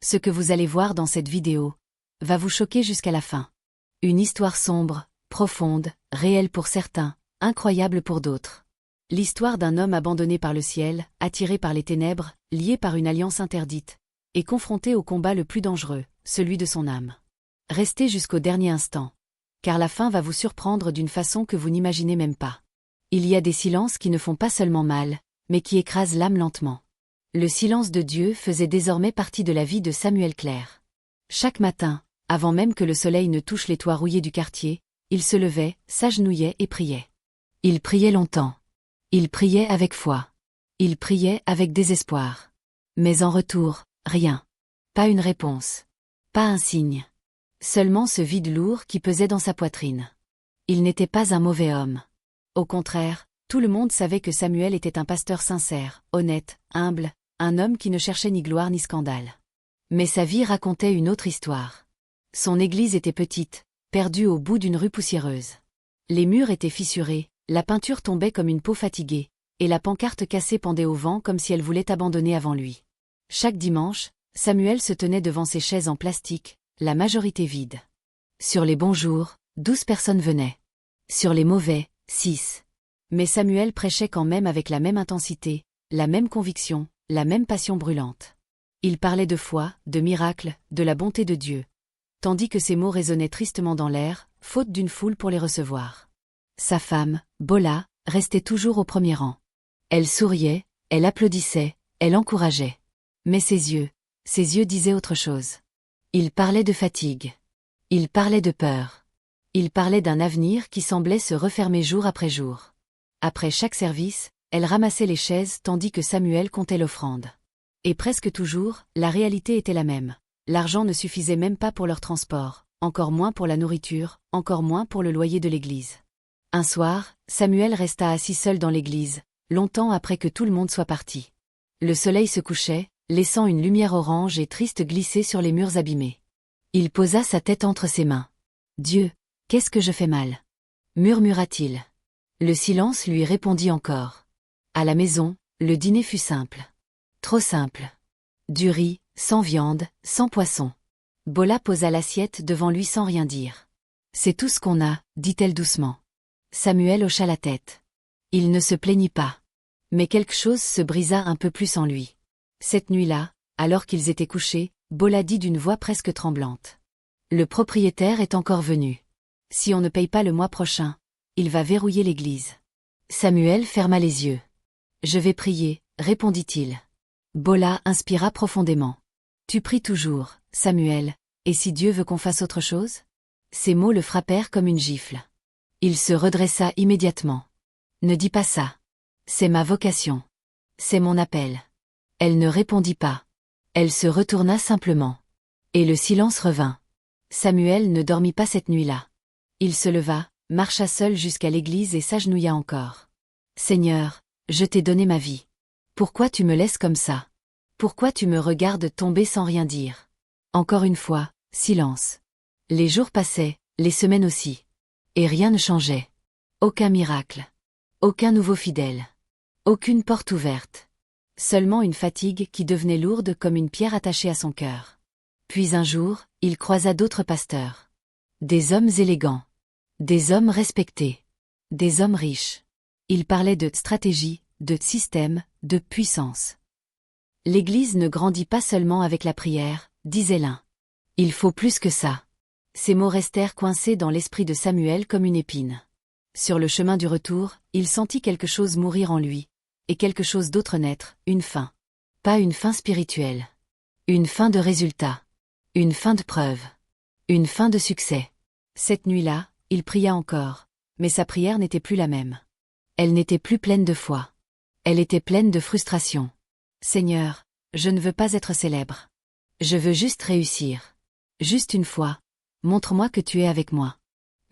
Ce que vous allez voir dans cette vidéo va vous choquer jusqu'à la fin. Une histoire sombre, profonde, réelle pour certains, incroyable pour d'autres. L'histoire d'un homme abandonné par le ciel, attiré par les ténèbres, lié par une alliance interdite, et confronté au combat le plus dangereux, celui de son âme. Restez jusqu'au dernier instant, car la fin va vous surprendre d'une façon que vous n'imaginez même pas. Il y a des silences qui ne font pas seulement mal, mais qui écrasent l'âme lentement. Le silence de Dieu faisait désormais partie de la vie de Samuel Clair. Chaque matin, avant même que le soleil ne touche les toits rouillés du quartier, il se levait, s'agenouillait et priait. Il priait longtemps. Il priait avec foi. Il priait avec désespoir. Mais en retour, rien. Pas une réponse. Pas un signe. Seulement ce vide lourd qui pesait dans sa poitrine. Il n'était pas un mauvais homme. Au contraire, tout le monde savait que Samuel était un pasteur sincère, honnête, humble, un homme qui ne cherchait ni gloire ni scandale. Mais sa vie racontait une autre histoire. Son église était petite, perdue au bout d'une rue poussiéreuse. Les murs étaient fissurés, la peinture tombait comme une peau fatiguée, et la pancarte cassée pendait au vent comme si elle voulait abandonner avant lui. Chaque dimanche, Samuel se tenait devant ses chaises en plastique, la majorité vide. Sur les bons jours, 12 personnes venaient. Sur les mauvais, 6. Mais Samuel prêchait quand même avec la même intensité, la même conviction, la même passion brûlante. Il parlait de foi, de miracles, de la bonté de Dieu. Tandis que ses mots résonnaient tristement dans l'air, faute d'une foule pour les recevoir. Sa femme, Bola, restait toujours au premier rang. Elle souriait, elle applaudissait, elle encourageait. Mais ses yeux disaient autre chose. Il parlait de fatigue. Il parlait de peur. Il parlait d'un avenir qui semblait se refermer jour après jour. Après chaque service, elle ramassait les chaises tandis que Samuel comptait l'offrande. Et presque toujours, la réalité était la même. L'argent ne suffisait même pas pour leur transport, encore moins pour la nourriture, encore moins pour le loyer de l'église. Un soir, Samuel resta assis seul dans l'église, longtemps après que tout le monde soit parti. Le soleil se couchait, laissant une lumière orange et triste glisser sur les murs abîmés. Il posa sa tête entre ses mains. « Dieu, qu'est-ce que je fais mal ?» murmura-t-il. Le silence lui répondit encore. À la maison, le dîner fut simple. Trop simple. Du riz, sans viande, sans poisson. Bola posa l'assiette devant lui sans rien dire. « C'est tout ce qu'on a, dit-elle doucement. » Samuel hocha la tête. Il ne se plaignit pas. Mais quelque chose se brisa un peu plus en lui. Cette nuit-là, alors qu'ils étaient couchés, Bola dit d'une voix presque tremblante. « Le propriétaire est encore venu. Si on ne paye pas le mois prochain, il va verrouiller l'église. » Samuel ferma les yeux. « Je vais prier, » répondit-il. Bola inspira profondément. « Tu pries toujours, Samuel, et si Dieu veut qu'on fasse autre chose ?» Ces mots le frappèrent comme une gifle. Il se redressa immédiatement. « Ne dis pas ça. C'est ma vocation. C'est mon appel. » Elle ne répondit pas. Elle se retourna simplement. Et le silence revint. Samuel ne dormit pas cette nuit-là. Il se leva, marcha seul jusqu'à l'église et s'agenouilla encore. « Seigneur, je t'ai donné ma vie. Pourquoi tu me laisses comme ça? Pourquoi tu me regardes tomber sans rien dire ?» Encore une fois, silence. Les jours passaient, les semaines aussi. Et rien ne changeait. Aucun miracle. Aucun nouveau fidèle. Aucune porte ouverte. Seulement une fatigue qui devenait lourde comme une pierre attachée à son cœur. Puis un jour, il croisa d'autres pasteurs. Des hommes élégants. Des hommes respectés. Des hommes riches. Ils parlaient de stratégie, de système, de puissance. L'Église ne grandit pas seulement avec la prière, disait l'un. Il faut plus que ça. Ces mots restèrent coincés dans l'esprit de Samuel comme une épine. Sur le chemin du retour, il sentit quelque chose mourir en lui, et quelque chose d'autre naître, une faim. Pas une faim spirituelle. Une faim de résultat. Une faim de preuve. Une faim de succès. Cette nuit-là, il pria encore, mais sa prière n'était plus la même. Elle n'était plus pleine de foi. Elle était pleine de frustration. « Seigneur, je ne veux pas être célèbre. Je veux juste réussir. Juste une fois. Montre-moi que tu es avec moi. »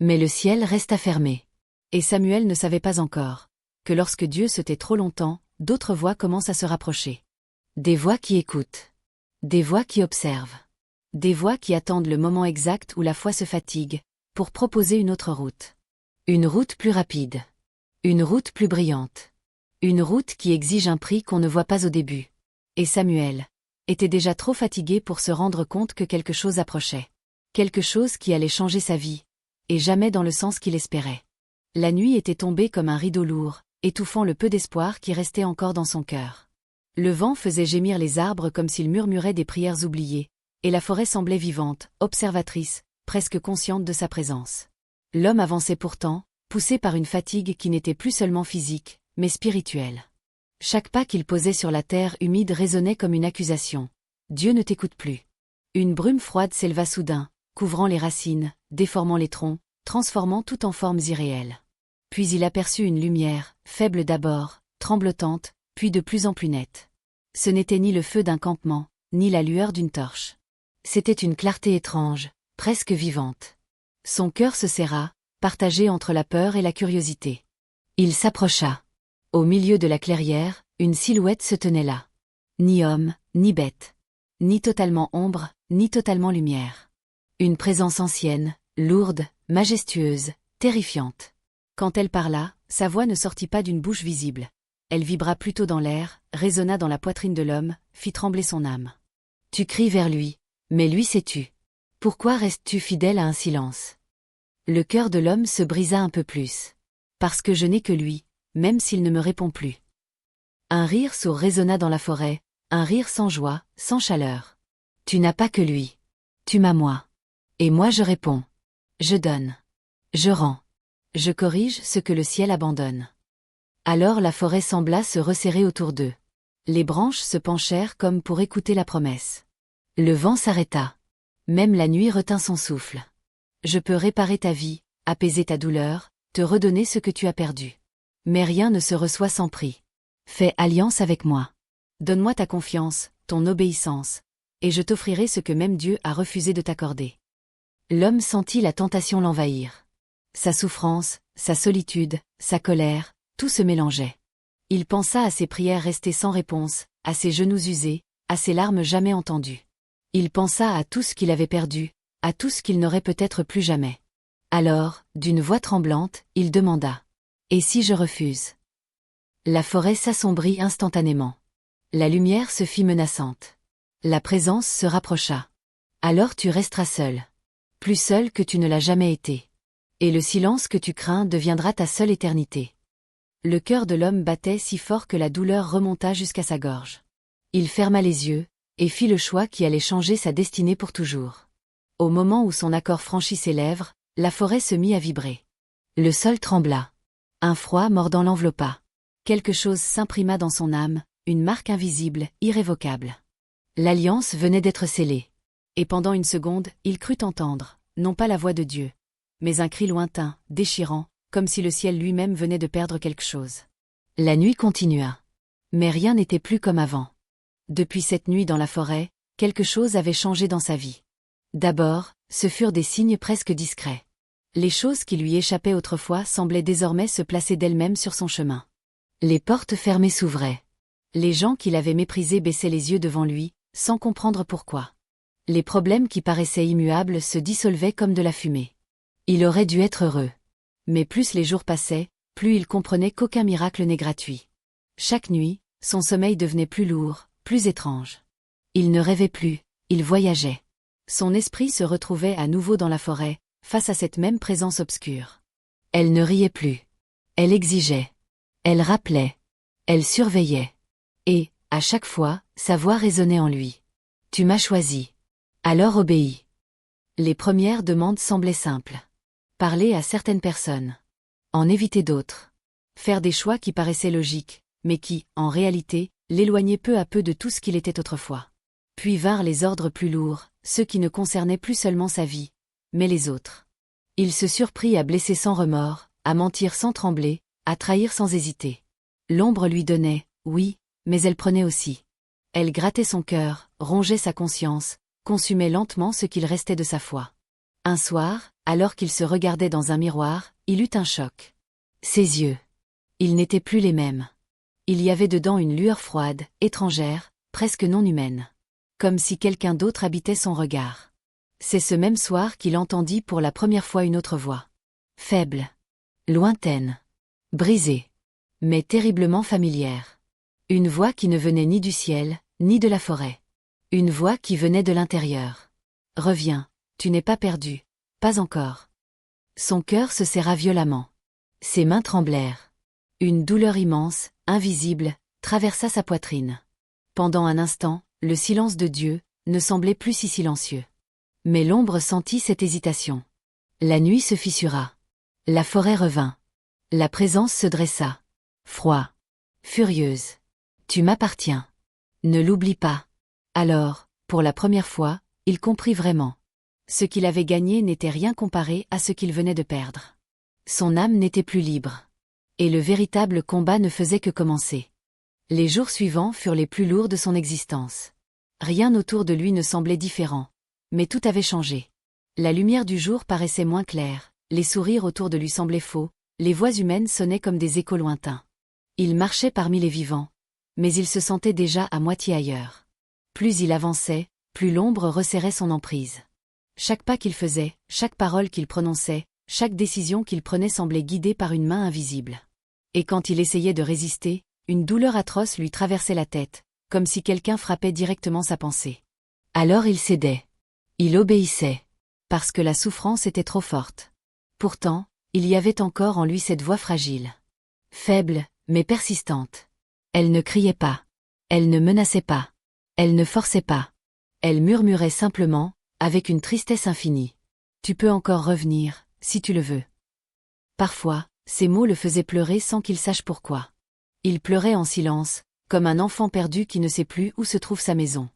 Mais le ciel resta fermé. Et Samuel ne savait pas encore que lorsque Dieu se tait trop longtemps, d'autres voix commencent à se rapprocher. Des voix qui écoutent. Des voix qui observent. Des voix qui attendent le moment exact où la foi se fatigue, pour proposer une autre route. Une route plus rapide. Une route plus brillante. Une route qui exige un prix qu'on ne voit pas au début. Et Samuel, était déjà trop fatigué pour se rendre compte que quelque chose approchait. Quelque chose qui allait changer sa vie, et jamais dans le sens qu'il espérait. La nuit était tombée comme un rideau lourd, étouffant le peu d'espoir qui restait encore dans son cœur. Le vent faisait gémir les arbres comme s'ils murmuraient des prières oubliées, et la forêt semblait vivante, observatrice, presque consciente de sa présence. L'homme avançait pourtant, poussé par une fatigue qui n'était plus seulement physique, mais spirituelle. Chaque pas qu'il posait sur la terre humide résonnait comme une accusation. Dieu ne t'écoute plus. Une brume froide s'éleva soudain, couvrant les racines, déformant les troncs, transformant tout en formes irréelles. Puis il aperçut une lumière, faible d'abord, tremblotante, puis de plus en plus nette. Ce n'était ni le feu d'un campement, ni la lueur d'une torche. C'était une clarté étrange, presque vivante. Son cœur se serra, partagé entre la peur et la curiosité. Il s'approcha. Au milieu de la clairière, une silhouette se tenait là. Ni homme, ni bête. Ni totalement ombre, ni totalement lumière. Une présence ancienne, lourde, majestueuse, terrifiante. Quand elle parla, sa voix ne sortit pas d'une bouche visible. Elle vibra plutôt dans l'air, résonna dans la poitrine de l'homme, fit trembler son âme. Tu cries vers lui, mais lui s'est tu. Pourquoi restes-tu fidèle à un silence? Le cœur de l'homme se brisa un peu plus. Parce que je n'ai que lui, même s'il ne me répond plus. Un rire sourd résonna dans la forêt, un rire sans joie, sans chaleur. Tu n'as pas que lui. Tu m'as moi. Et moi je réponds. Je donne. Je rends. Je corrige ce que le ciel abandonne. Alors la forêt sembla se resserrer autour d'eux. Les branches se penchèrent comme pour écouter la promesse. Le vent s'arrêta. Même la nuit retint son souffle. Je peux réparer ta vie, apaiser ta douleur, te redonner ce que tu as perdu. Mais rien ne se reçoit sans prix. Fais alliance avec moi. Donne-moi ta confiance, ton obéissance, et je t'offrirai ce que même Dieu a refusé de t'accorder. L'homme sentit la tentation l'envahir. Sa souffrance, sa solitude, sa colère, tout se mélangeait. Il pensa à ses prières restées sans réponse, à ses genoux usés, à ses larmes jamais entendues. Il pensa à tout ce qu'il avait perdu, à tout ce qu'il n'aurait peut-être plus jamais. Alors, d'une voix tremblante, il demanda. « Et si je refuse ?» La forêt s'assombrit instantanément. La lumière se fit menaçante. La présence se rapprocha. Alors tu resteras seul. Plus seul que tu ne l'as jamais été. Et le silence que tu crains deviendra ta seule éternité. Le cœur de l'homme battait si fort que la douleur remonta jusqu'à sa gorge. Il ferma les yeux, et fit le choix qui allait changer sa destinée pour toujours. Au moment où son accord franchit ses lèvres, la forêt se mit à vibrer. Le sol trembla. Un froid mordant l'enveloppa. Quelque chose s'imprima dans son âme, une marque invisible, irrévocable. L'alliance venait d'être scellée. Et pendant une seconde, il crut entendre, non pas la voix de Dieu, mais un cri lointain, déchirant, comme si le ciel lui-même venait de perdre quelque chose. La nuit continua. Mais rien n'était plus comme avant. Depuis cette nuit dans la forêt, quelque chose avait changé dans sa vie. D'abord, ce furent des signes presque discrets. Les choses qui lui échappaient autrefois semblaient désormais se placer d'elles-mêmes sur son chemin. Les portes fermées s'ouvraient. Les gens qu'il avait méprisés baissaient les yeux devant lui, sans comprendre pourquoi. Les problèmes qui paraissaient immuables se dissolvaient comme de la fumée. Il aurait dû être heureux. Mais plus les jours passaient, plus il comprenait qu'aucun miracle n'est gratuit. Chaque nuit, son sommeil devenait plus lourd, plus étrange. Il ne rêvait plus, il voyageait. Son esprit se retrouvait à nouveau dans la forêt, face à cette même présence obscure. Elle ne riait plus. Elle exigeait. Elle rappelait. Elle surveillait. Et, à chaque fois, sa voix résonnait en lui. « Tu m'as choisi. Alors obéis. » Les premières demandes semblaient simples. Parler à certaines personnes. En éviter d'autres. Faire des choix qui paraissaient logiques, mais qui, en réalité, l'éloignaient peu à peu de tout ce qu'il était autrefois. Puis vinrent les ordres plus lourds, ceux qui ne concernaient plus seulement sa vie, mais les autres. Il se surprit à blesser sans remords, à mentir sans trembler, à trahir sans hésiter. L'ombre lui donnait, oui, mais elle prenait aussi. Elle grattait son cœur, rongeait sa conscience, consumait lentement ce qu'il restait de sa foi. Un soir, alors qu'il se regardait dans un miroir, il eut un choc. Ses yeux. Ils n'étaient plus les mêmes. Il y avait dedans une lueur froide, étrangère, presque non humaine. Comme si quelqu'un d'autre habitait son regard. C'est ce même soir qu'il entendit pour la première fois une autre voix. Faible. Lointaine. Brisée. Mais terriblement familière. Une voix qui ne venait ni du ciel, ni de la forêt. Une voix qui venait de l'intérieur. Reviens, tu n'es pas perdu. Pas encore. Son cœur se serra violemment. Ses mains tremblèrent. Une douleur immense, invisible, traversa sa poitrine. Pendant un instant, le silence de Dieu ne semblait plus si silencieux. Mais l'ombre sentit cette hésitation. La nuit se fissura. La forêt revint. La présence se dressa. Froid. Furieuse. Tu m'appartiens. Ne l'oublie pas. Alors, pour la première fois, il comprit vraiment. Ce qu'il avait gagné n'était rien comparé à ce qu'il venait de perdre. Son âme n'était plus libre. Et le véritable combat ne faisait que commencer. Les jours suivants furent les plus lourds de son existence. Rien autour de lui ne semblait différent. Mais tout avait changé. La lumière du jour paraissait moins claire, les sourires autour de lui semblaient faux, les voix humaines sonnaient comme des échos lointains. Il marchait parmi les vivants, mais il se sentait déjà à moitié ailleurs. Plus il avançait, plus l'ombre resserrait son emprise. Chaque pas qu'il faisait, chaque parole qu'il prononçait, chaque décision qu'il prenait semblait guidée par une main invisible. Et quand il essayait de résister, une douleur atroce lui traversait la tête, comme si quelqu'un frappait directement sa pensée. Alors il cédait. Il obéissait. Parce que la souffrance était trop forte. Pourtant, il y avait encore en lui cette voix fragile. Faible, mais persistante. Elle ne criait pas. Elle ne menaçait pas. Elle ne forçait pas. Elle murmurait simplement, avec une tristesse infinie. Tu peux encore revenir, si tu le veux. Parfois, ces mots le faisaient pleurer sans qu'il sache pourquoi. Il pleurait en silence, comme un enfant perdu qui ne sait plus où se trouve sa maison.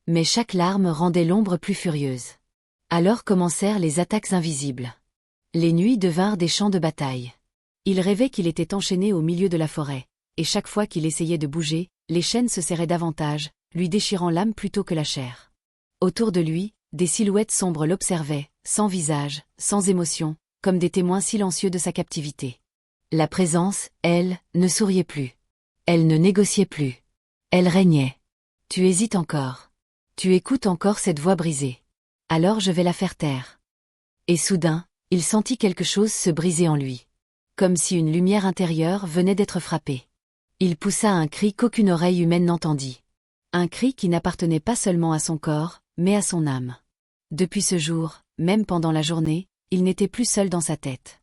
Mais chaque larme rendait l'ombre plus furieuse. Alors commencèrent les attaques invisibles. Les nuits devinrent des champs de bataille. Il rêvait qu'il était enchaîné au milieu de la forêt, et chaque fois qu'il essayait de bouger, les chaînes se serraient davantage, lui déchirant l'âme plutôt que la chair. Autour de lui, des silhouettes sombres l'observaient, sans visage, sans émotion, comme des témoins silencieux de sa captivité. La présence, elle, ne souriait plus. Elle ne négociait plus. Elle régnait. Tu hésites encore. Tu écoutes encore cette voix brisée. Alors je vais la faire taire. Et soudain, il sentit quelque chose se briser en lui. Comme si une lumière intérieure venait d'être frappée. Il poussa un cri qu'aucune oreille humaine n'entendit. Un cri qui n'appartenait pas seulement à son corps, mais à son âme. Depuis ce jour, même pendant la journée, il n'était plus seul dans sa tête.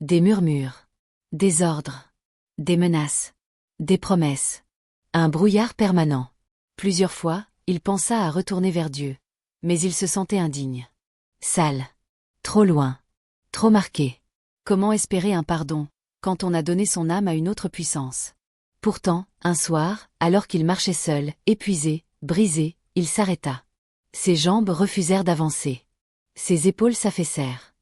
Des murmures. Des ordres. Des menaces. Des promesses. Un brouillard permanent. Plusieurs fois, il pensa à retourner vers Dieu. Mais il se sentait indigne. Sale. Trop loin. Trop marqué. Comment espérer un pardon, quand on a donné son âme à une autre puissance? Pourtant, un soir, alors qu'il marchait seul, épuisé, brisé, il s'arrêta. Ses jambes refusèrent d'avancer. Ses épaules s'affaissèrent.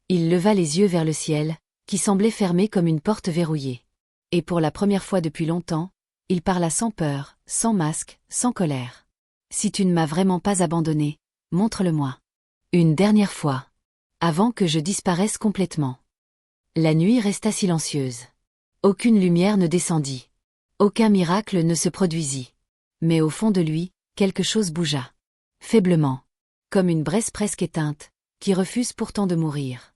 Il leva les yeux vers le ciel, qui semblait fermé comme une porte verrouillée. Et pour la première fois depuis longtemps, il parla sans peur, sans masque, sans colère. Si tu ne m'as vraiment pas abandonné, montre-le-moi. Une dernière fois. Avant que je disparaisse complètement. La nuit resta silencieuse. Aucune lumière ne descendit. Aucun miracle ne se produisit. Mais au fond de lui, quelque chose bougea. Faiblement. Comme une braise presque éteinte, qui refuse pourtant de mourir.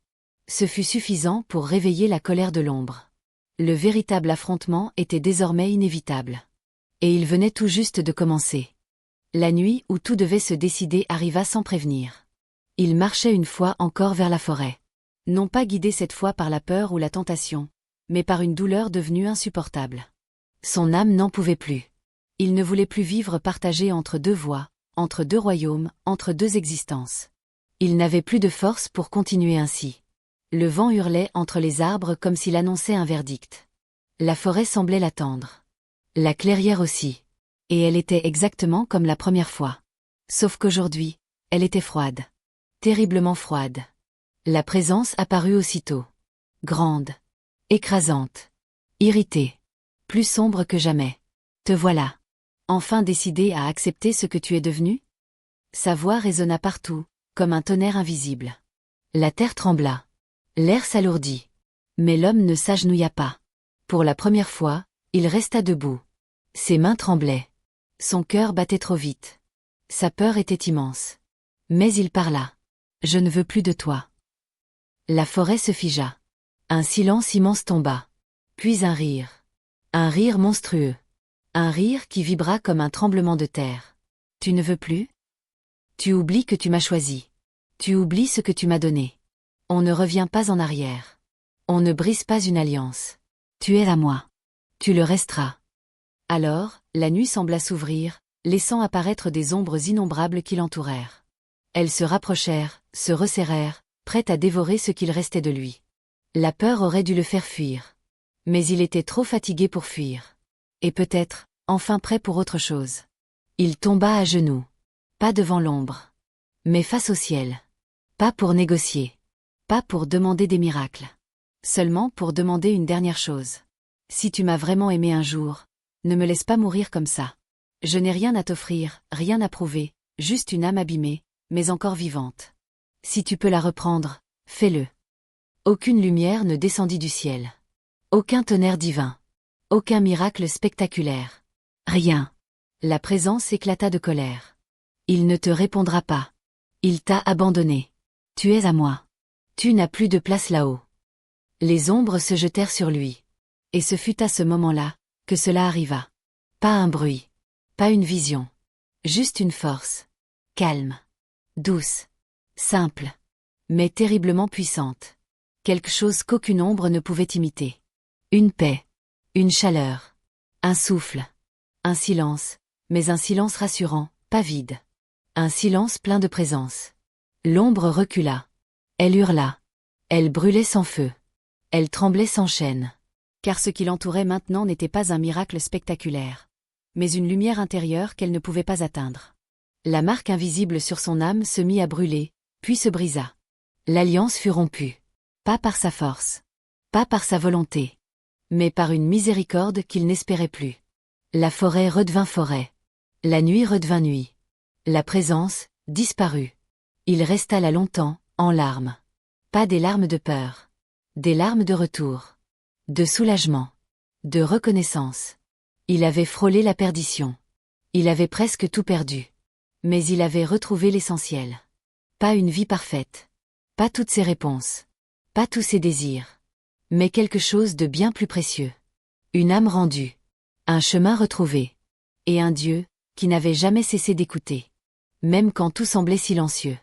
Ce fut suffisant pour réveiller la colère de l'ombre. Le véritable affrontement était désormais inévitable. Et il venait tout juste de commencer. La nuit où tout devait se décider arriva sans prévenir. Il marchait une fois encore vers la forêt. Non pas guidé cette fois par la peur ou la tentation, mais par une douleur devenue insupportable. Son âme n'en pouvait plus. Il ne voulait plus vivre partagé entre deux voies, entre deux royaumes, entre deux existences. Il n'avait plus de force pour continuer ainsi. Le vent hurlait entre les arbres comme s'il annonçait un verdict. La forêt semblait l'attendre. La clairière aussi. Et elle était exactement comme la première fois. Sauf qu'aujourd'hui, elle était froide. Terriblement froide. La présence apparut aussitôt. Grande. Écrasante. Irritée. Plus sombre que jamais. Te voilà. Enfin décidé à accepter ce que tu es devenu? Sa voix résonna partout, comme un tonnerre invisible. La terre trembla. L'air s'alourdit. Mais l'homme ne s'agenouilla pas. Pour la première fois, il resta debout. Ses mains tremblaient. Son cœur battait trop vite. Sa peur était immense. Mais il parla. Je ne veux plus de toi. La forêt se figea. Un silence immense tomba. Puis un rire. Un rire monstrueux. Un rire qui vibra comme un tremblement de terre. Tu ne veux plus? Tu oublies que tu m'as choisi. Tu oublies ce que tu m'as donné. On ne revient pas en arrière. On ne brise pas une alliance. Tu es à moi. Tu le resteras. Alors, la nuit sembla s'ouvrir, laissant apparaître des ombres innombrables qui l'entourèrent. Elles se rapprochèrent, se resserrèrent, prêtes à dévorer ce qu'il restait de lui. La peur aurait dû le faire fuir. Mais il était trop fatigué pour fuir. Et peut-être, enfin prêt pour autre chose. Il tomba à genoux. Pas devant l'ombre. Mais face au ciel. Pas pour négocier. Pas pour demander des miracles. Seulement pour demander une dernière chose. Si tu m'as vraiment aimé un jour, ne me laisse pas mourir comme ça. Je n'ai rien à t'offrir, rien à prouver, juste une âme abîmée, mais encore vivante. Si tu peux la reprendre, fais-le. Aucune lumière ne descendit du ciel. Aucun tonnerre divin. Aucun miracle spectaculaire. Rien. La présence éclata de colère. Il ne te répondra pas. Il t'a abandonné. Tu es à moi. Tu n'as plus de place là-haut. Les ombres se jetèrent sur lui. Et ce fut à ce moment-là que cela arriva. Pas un bruit. Pas une vision. Juste une force. Calme. Douce. Simple. Mais terriblement puissante. Quelque chose qu'aucune ombre ne pouvait imiter. Une paix. Une chaleur. Un souffle. Un silence, mais un silence rassurant, pas vide. Un silence plein de présence. L'ombre recula. Elle hurla. Elle brûlait sans feu. Elle tremblait sans chaîne. Car ce qui l'entourait maintenant n'était pas un miracle spectaculaire, mais une lumière intérieure qu'elle ne pouvait pas atteindre. La marque invisible sur son âme se mit à brûler, puis se brisa. L'alliance fut rompue. Pas par sa force. Pas par sa volonté. Mais par une miséricorde qu'il n'espérait plus. La forêt redevint forêt. La nuit redevint nuit. La présence disparut. Il resta là longtemps, en larmes. Pas des larmes de peur. Des larmes de retour. De soulagement. De reconnaissance. Il avait frôlé la perdition. Il avait presque tout perdu. Mais il avait retrouvé l'essentiel. Pas une vie parfaite. Pas toutes ses réponses. Pas tous ses désirs. Mais quelque chose de bien plus précieux. Une âme rendue. Un chemin retrouvé. Et un Dieu qui n'avait jamais cessé d'écouter. Même quand tout semblait silencieux.